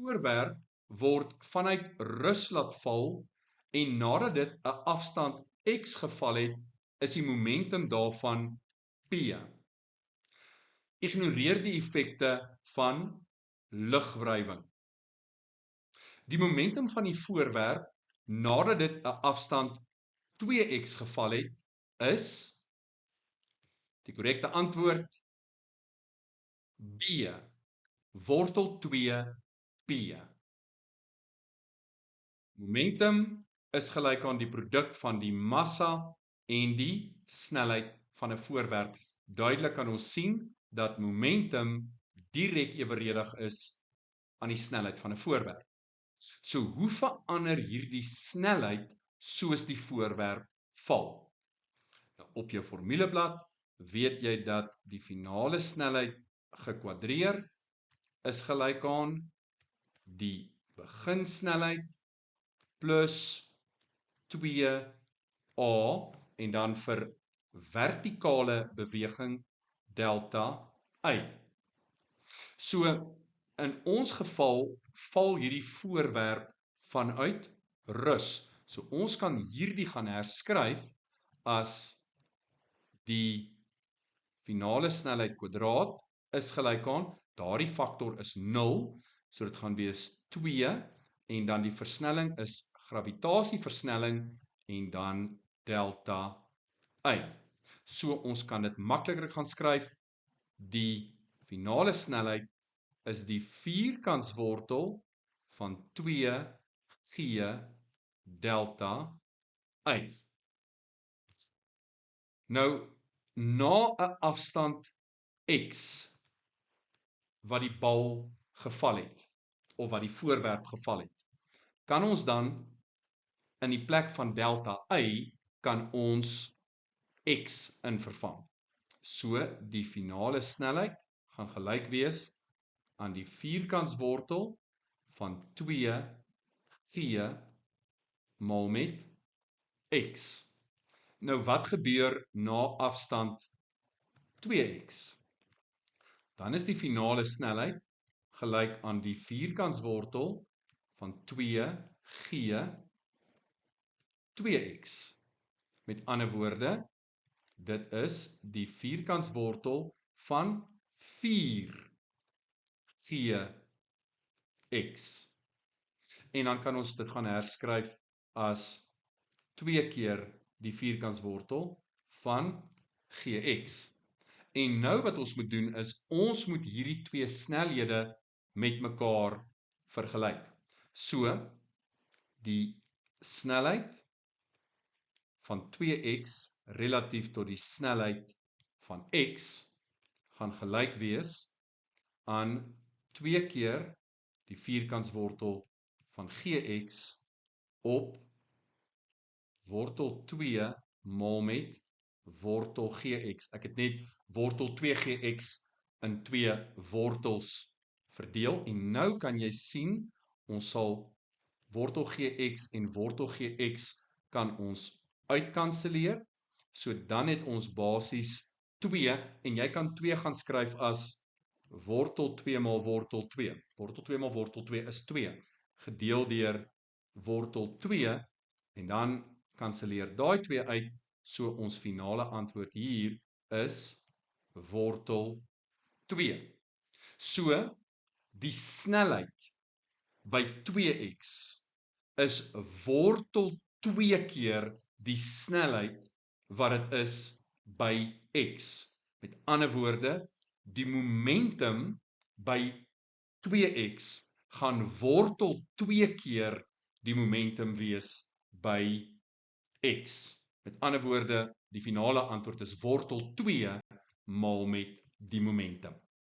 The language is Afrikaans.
voorwerp word vanuit rus laat val en nadat dit 'n afstand x geval het, is die momentum daarvan p. Ignoreer die effekte van lugwrywing. Die momentum van die voorwerp nadat dit 'n afstand 2x geval het, is die korrekte antwoord B, wortel 2p. Momentum is gelyk aan die produk van die massa en die snelheid van 'n voorwerp. Duidelik kan ons sien dat momentum direk eweredig is aan die snelheid van 'n voorwerp. So hoe verander hierdie snelheid soos die voorwerp val? Nou, op jou formuleblad weet jy dat die finale snelheid gekwadreer is gelyk aan die beginsnelheid plus 2a en dan vir vertikale beweging delta y. So in ons geval val hierdie voorwerp vanuit rus. So ons kan hierdie gaan herskryf as die finale snelheid kwadraat is gelyk aan, daardie faktor is 0, so dit gaan wees 2 en dan die versnelling is gravitasieversnelling en dan delta y. So ons kan dit makliker gaan skryf, die finale snelheid is die vierkantswortel van 2g delta y. Nou, na 'n afstand x wat die bal geval het, of wat die voorwerp geval het, kan ons dan in die plek van delta y, kan ons x in vervang. So, die finale snelheid gaan gelyk wees aan die vierkantswortel van 2g maal met x. Nou wat gebeur na afstand 2x? Dan is die finale snelheid gelyk aan die vierkantswortel van 2g 2x. Met ander woorde, dit is die vierkantswortel van 4gx. En dan kan ons dit gaan herskryf as 2 keer die vierkantswortel van gx. En nou wat ons moet doen is, ons moet hierdie twee snelhede met mekaar vergelyk. So, die snelheid van 2x relatief tot die snelheid van x gaan gelyk wees aan 2 keer die vierkantswortel van gx op wortel 2 maal met wortel gx. Ek het net wortel 2gx in 2 wortels verdeel en nou kan jy sien, ons sal wortel gx en wortel gx kan ons uitkanseleer. So dan het ons basies 2 en jy kan 2 gaan skryf as wortel 2 maal wortel 2. Wortel 2 maal wortel 2 is 2 gedeel deur wortel 2 en dan kanseleer daai 2 uit, so ons finale antwoord hier is wortel 2. So, die snelheid by 2x is wortel 2 keer die snelheid wat dit is by x. Met ander woorde, die momentum by 2x gaan wortel 2 keer die momentum wees by x. Met ander woorde, die finale antwoord is wortel 2 maal met die momentum.